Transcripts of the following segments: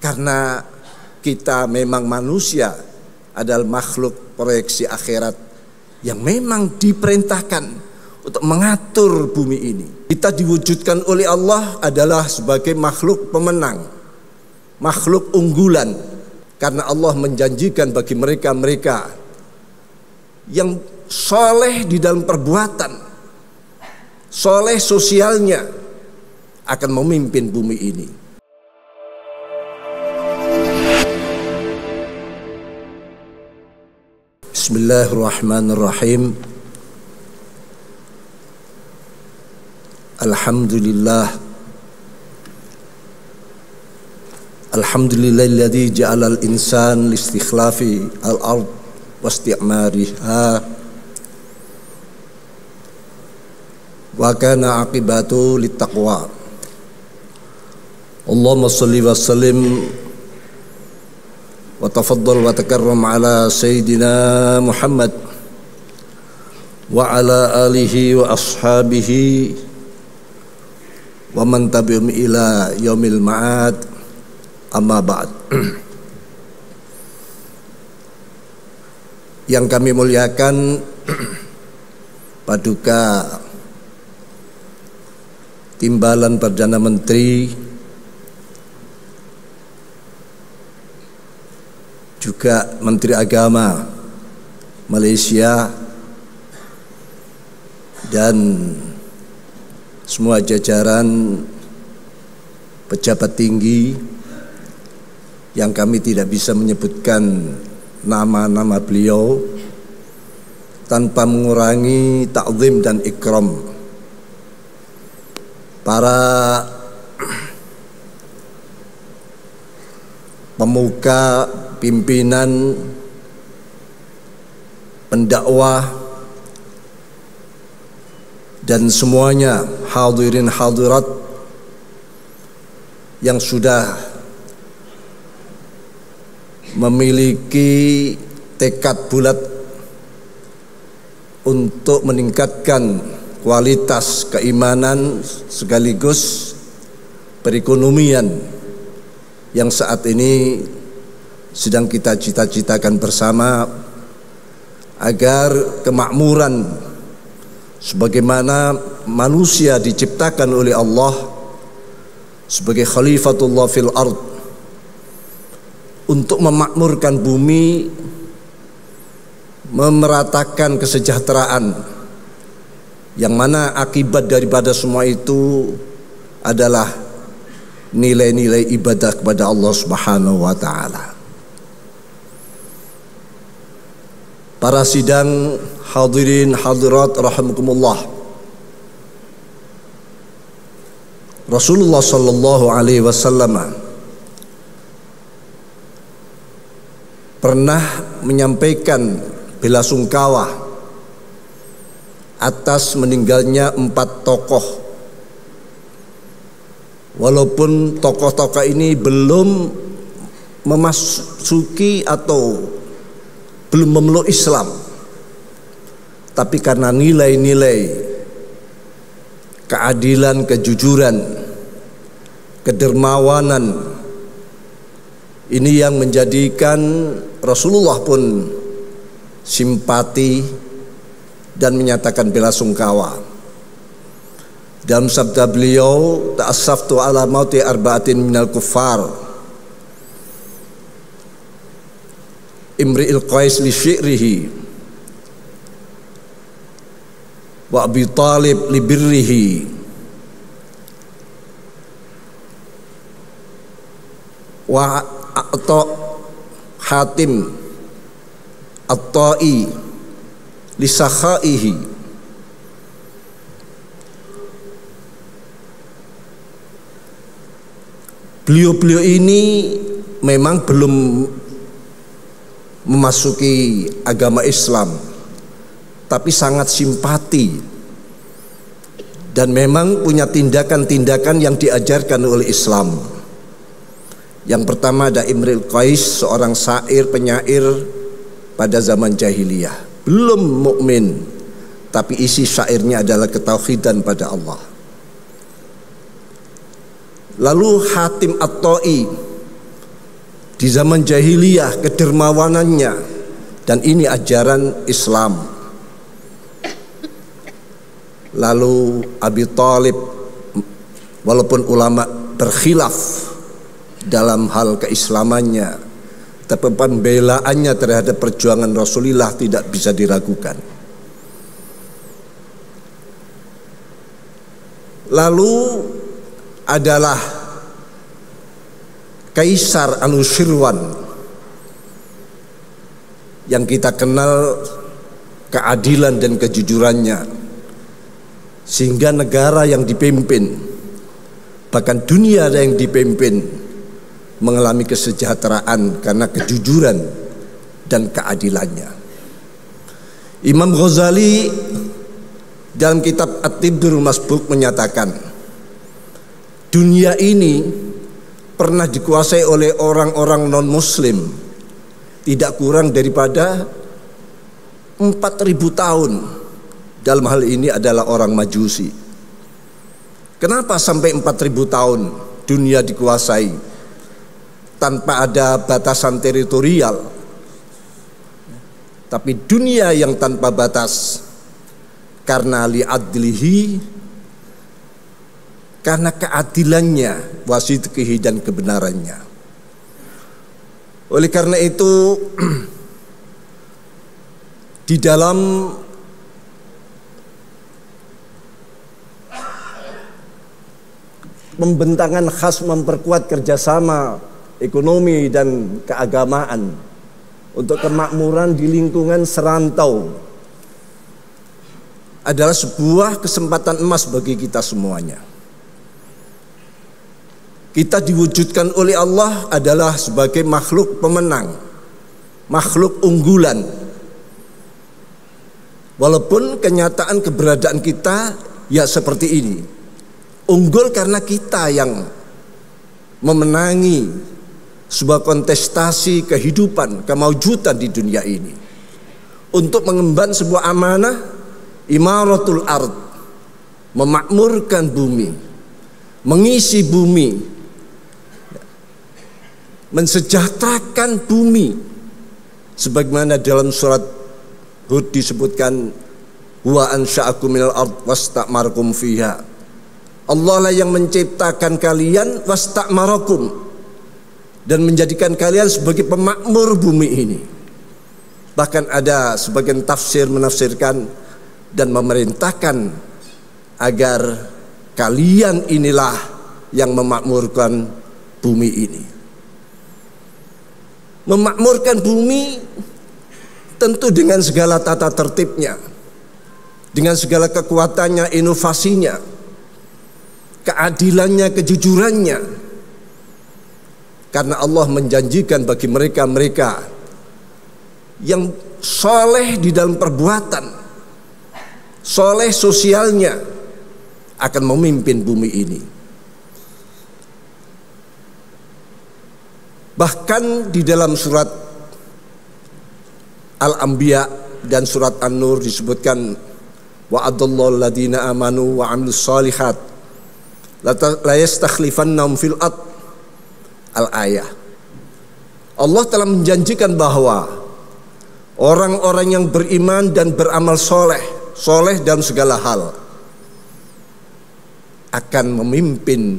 Karena kita memang manusia adalah makhluk proyeksi akhirat yang memang diperintahkan untuk mengatur bumi ini. Kita diwujudkan oleh Allah adalah sebagai makhluk pemenang, makhluk unggulan. Karena Allah menjanjikan bagi mereka-mereka yang soleh di dalam perbuatan, soleh sosialnya, akan memimpin bumi ini. Bismillahirrahmanirrahim. Alhamdulillahilladzi ja'alal insan listikhlafi al-ard wasti'mariha wa kana aqibatu littaqwa. Allahumma shalli wa sallim wa tafaddal wa takarram ala sayyidina Muhammad wa ala alihi wa ashabihi wa man tabi'um ila yaumil ma'ad. Amma ba'd. Yang kami muliakan Paduka Timbalan Perdana Menteri, juga Menteri Agama Malaysia, dan semua jajaran pejabat tinggi yang kami tidak bisa menyebutkan nama-nama beliau tanpa mengurangi ta'zim dan ikram. Para pemuka, pimpinan, pendakwah, dan semuanya hadirin hadirat yang sudah memiliki tekad bulat untuk meningkatkan kualitas keimanan sekaligus perekonomian yang saat ini sedang kita cita-citakan bersama, agar kemakmuran sebagaimana manusia diciptakan oleh Allah sebagai khalifatullah fil ard untuk memakmurkan bumi, memeratakan kesejahteraan, yang mana akibat daripada semua itu adalah nilai-nilai ibadah kepada Allah Subhanahu wa taala. Para sidang hadirin hadirat rahimakumullah. Rasulullah sallallahu alaihi wasallam pernah menyampaikan belasungkawa atas meninggalnya 4 tokoh. Walaupun tokoh-tokoh ini belum memasuki atau belum memeluk Islam, tapi karena nilai-nilai keadilan, kejujuran, kedermawanan, ini yang menjadikan Rasulullah pun simpati dan menyatakan belasungkawa. Dalam sabda beliau, ta'assaftu ala mauti arba'atin minal kuffar, Imri'il Qais li syi'rihi, wa Abi Talib li birrihi, wa atau Hatim at-Ta'i li sakhaihi. Beliau-beliau ini memang belum memasuki agama Islam, tapi sangat simpati dan memang punya tindakan-tindakan yang diajarkan oleh Islam. Yang pertama ada Imri'il Qais, seorang syair penyair pada zaman jahiliyah, belum mukmin, tapi isi syairnya adalah ketauhidan pada Allah. Lalu Hatim at-Ta'i, di zaman jahiliyah kedermawanannya, dan ini ajaran Islam. Lalu Abi Thalib, walaupun ulama berkhilaf dalam hal keislamannya, tapi pembelaannya terhadap perjuangan Rasulullah tidak bisa diragukan. Lalu adalah Kaisar Anushirwan yang kita kenal keadilan dan kejujurannya, sehingga negara yang dipimpin, bahkan dunia yang dipimpin, mengalami kesejahteraan karena kejujuran dan keadilannya. Imam Ghazali dalam kitab At-Tibrul Masbuk menyatakan, dunia ini pernah dikuasai oleh orang-orang non-muslim tidak kurang daripada 4.000 tahun. Dalam hal ini adalah orang Majusi. Kenapa sampai 4.000 tahun dunia dikuasai tanpa ada batasan teritorial? Tapi dunia yang tanpa batas, karena li'adlihi, karena keadilannya, wasidqihi, dan kebenarannya. Oleh karena itu, di dalam pembentangan khas memperkuat kerjasama ekonomi dan keagamaan untuk kemakmuran di lingkungan serantau adalah sebuah kesempatan emas bagi kita semuanya. Kita diwujudkan oleh Allah adalah sebagai makhluk pemenang, makhluk unggulan. Walaupun kenyataan keberadaan kita ya seperti ini, unggul karena kita yang memenangi sebuah kontestasi kehidupan, kemaujudan di dunia ini, untuk mengemban sebuah amanah imaratul ard, memakmurkan bumi, mengisi bumi, mensejahterakan bumi, sebagaimana dalam surat Hud disebutkan, wa ansha'akum minal ard wastamarakum fiha. Allah lah yang menciptakan kalian, wastamarakum, dan menjadikan kalian sebagai pemakmur bumi ini. Bahkan ada sebagian tafsir menafsirkan dan memerintahkan agar kalian inilah yang memakmurkan bumi ini. Memakmurkan bumi tentu dengan segala tata tertibnya, dengan segala kekuatannya, inovasinya, keadilannya, kejujurannya. Karena Allah menjanjikan bagi mereka-mereka yang soleh di dalam perbuatan, soleh sosialnya, akan memimpin bumi ini. Bahkan di dalam surat Al-Anbiya dan surat An-Nur disebutkan, wa'adallahu alladhina amanu wa 'amilus shalihat la yastakhlifannahum fil ard. Al-ayah. Allah telah menjanjikan bahwa orang-orang yang beriman dan beramal soleh dalam segala hal, akan memimpin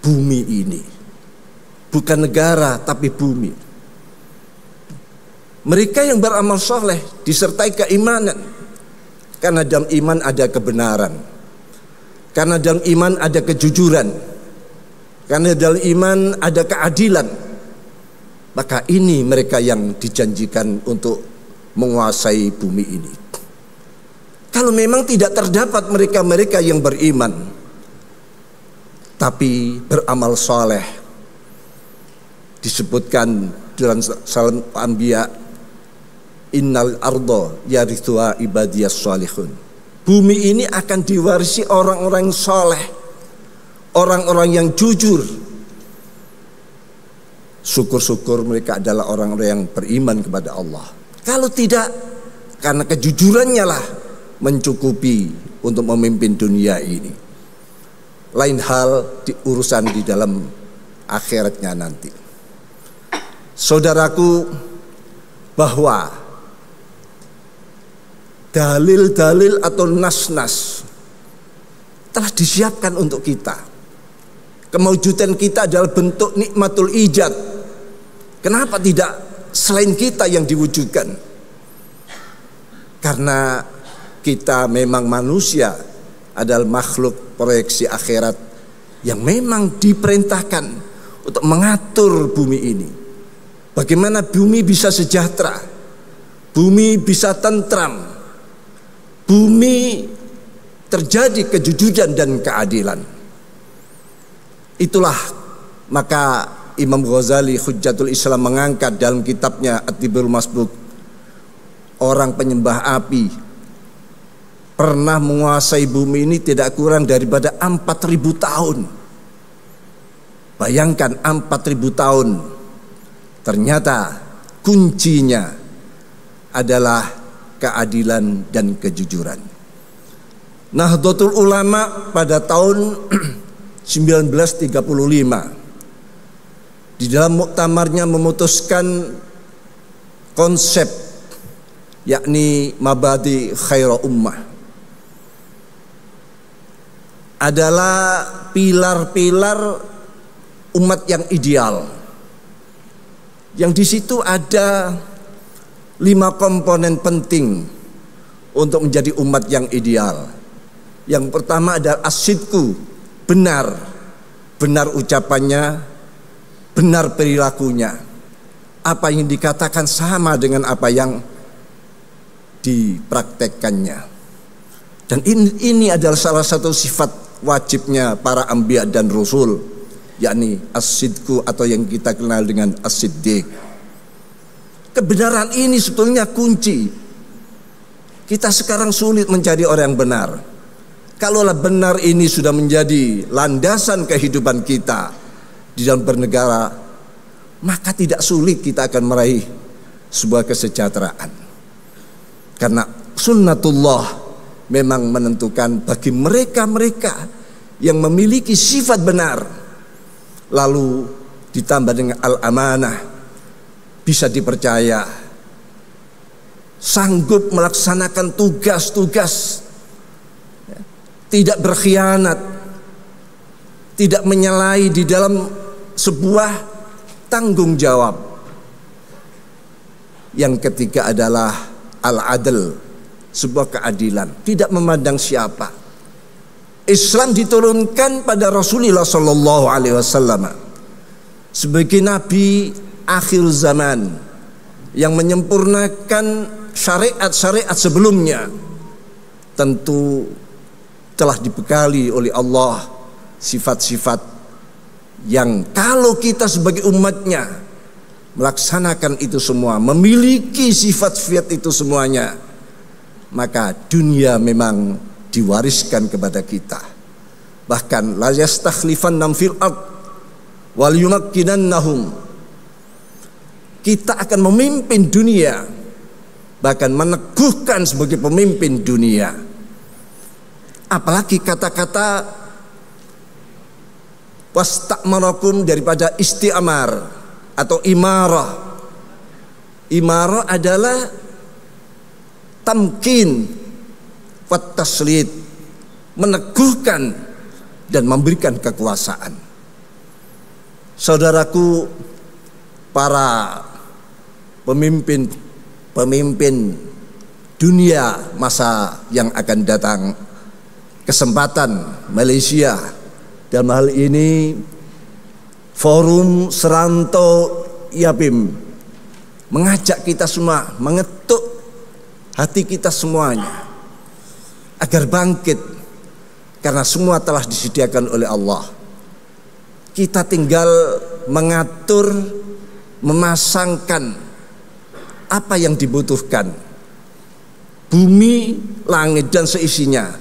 bumi ini. Bukan negara, tapi bumi. Mereka yang beramal soleh disertai keimanan, karena dalam iman ada kebenaran, karena dalam iman ada kejujuran, karena dalam iman ada keadilan. Maka ini mereka yang dijanjikan untuk menguasai bumi ini. Kalau memang tidak terdapat mereka-mereka yang beriman tapi beramal soleh, disebutkan dalam Salam Anbiya, innal ardo yarithuha ibadiyas sholihun. Bumi ini akan diwarisi orang-orang soleh, orang-orang yang jujur. Syukur-syukur mereka adalah orang-orang yang beriman kepada Allah. Kalau tidak, karena kejujurannya lah mencukupi untuk memimpin dunia ini. Lain hal di urusan di dalam akhiratnya nanti. saudaraku, bahwa dalil-dalil atau nas-nas telah disiapkan untuk kita. Kemaujudan kita adalah bentuk nikmatul ijad. Kenapa tidak selain kita yang diwujudkan? Karena kita memang manusia adalah makhluk proyeksi akhirat yang memang diperintahkan untuk mengatur bumi ini. Bagaimana bumi bisa sejahtera, bumi bisa tentram, bumi terjadi kejujuran dan keadilan. Itulah maka Imam Ghazali Hujjatul Islam mengangkat dalam kitabnya At-Tibul Masbuk, orang penyembah api pernah menguasai bumi ini tidak kurang daripada 4.000 tahun. Bayangkan 4.000 tahun. Ternyata kuncinya adalah keadilan dan kejujuran. Nahdlatul Ulama pada tahun 1935 di dalam muktamarnya memutuskan konsep, yakni mabadi khaira ummah, adalah pilar-pilar umat yang ideal. Yang di situ ada 5 komponen penting untuk menjadi umat yang ideal. Yang pertama adalah as-sidqu, benar ucapannya, benar perilakunya. Apa yang dikatakan sama dengan apa yang dipraktekkannya. Dan ini adalah salah satu sifat wajibnya para anbiya dan rasul, yakni as-sidqu atau yang kita kenal dengan as-siddiq. Kebenaran ini sebetulnya kunci. Kita sekarang sulit mencari orang yang benar. Kalaulah benar ini sudah menjadi landasan kehidupan kita di dalam bernegara, maka tidak sulit kita akan meraih sebuah kesejahteraan. Karena sunnatullah memang menentukan bagi mereka-mereka yang memiliki sifat benar, lalu ditambah dengan al-amanah, bisa dipercaya, sanggup melaksanakan tugas-tugas, tidak berkhianat, tidak menyalahi di dalam sebuah tanggung jawab. Yang ketiga adalah al-adl, sebuah keadilan, tidak memandang siapa. Islam diturunkan pada Rasulullah Sallallahu Alaihi Wasallam sebagai nabi akhir zaman yang menyempurnakan syariat-syariat sebelumnya. Tentu telah dibekali oleh Allah sifat-sifat yang kalau kita sebagai umatnya melaksanakan itu semua, memiliki sifat-sifat itu semuanya, maka dunia memang diwariskan kepada kita. Bahkan la yastakhlifannahum fil ard wal yumakkinannahum, kita akan memimpin dunia, bahkan meneguhkan sebagai pemimpin dunia. Apalagi kata-kata wastakmarakum daripada isti'mar atau imarah. Imarah adalah tamkin wat taslid, meneguhkan dan memberikan kekuasaan. Saudaraku, para pemimpin dunia masa yang akan datang, kesempatan Malaysia dalam hal ini Forum Seranto Yapim mengajak kita semua, mengetuk hati kita semuanya agar bangkit, karena semua telah disediakan oleh Allah. Kita tinggal mengatur, memasangkan apa yang dibutuhkan. Bumi, langit dan seisinya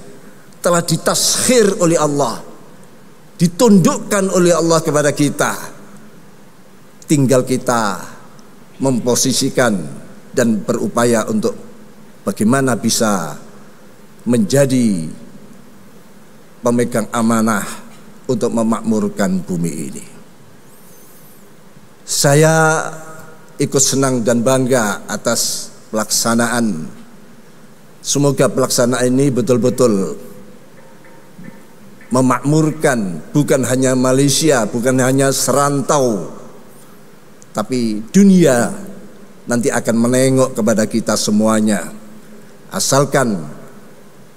telah ditaskhir oleh Allah, ditundukkan oleh Allah kepada kita. Tinggal kita memposisikan dan berupaya untuk bagaimana bisa menjadi pemegang amanah untuk memakmurkan bumi ini. Saya ikut senang dan bangga atas pelaksanaan. Semoga pelaksanaan ini betul-betul memakmurkan bukan hanya Malaysia, bukan hanya serantau, tapi dunia nanti akan menengok kepada kita semuanya. Asalkan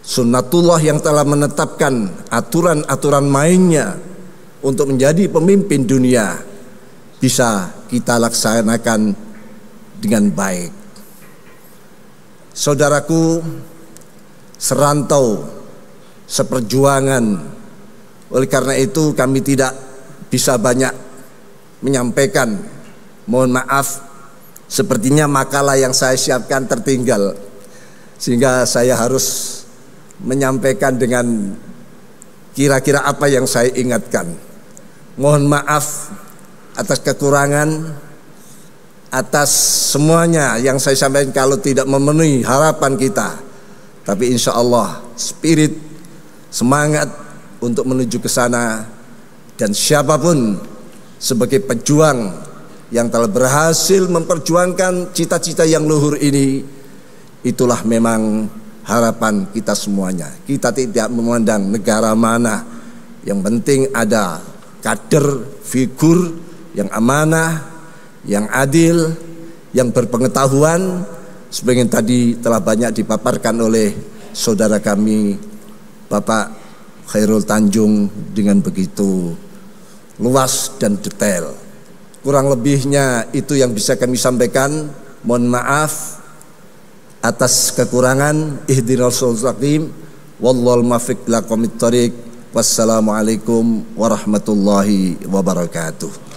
sunnatullah yang telah menetapkan aturan-aturan mainnya untuk menjadi pemimpin dunia bisa kita laksanakan dengan baik. Saudaraku, serantau, seperjuangan. Oleh karena itu kami tidak bisa banyak menyampaikan. Mohon maaf, sepertinya makalah yang saya siapkan tertinggal, sehingga saya harus menyampaikan dengan kira-kira apa yang saya ingatkan. Mohon maaf atas kekurangan, atas semuanya yang saya sampaikan kalau tidak memenuhi harapan kita. Tapi insya Allah spirit, semangat untuk menuju ke sana, dan siapapun sebagai pejuang yang telah berhasil memperjuangkan cita-cita yang luhur ini, itulah memang harapan kita semuanya. Kita tidak memandang negara mana, yang penting ada kader, figur yang amanah, yang adil, yang berpengetahuan, sebagian tadi telah banyak dipaparkan oleh saudara kami Bapak Khairul Tanjung dengan begitu luas dan detail. Kurang lebihnya itu yang bisa kami sampaikan. Mohon maaf atas kekurangan. Ihdinas siratal mustaqim. Wallahul muwaffiq ila aqwamit thoriq. Wassalamualaikum warahmatullahi wabarakatuh.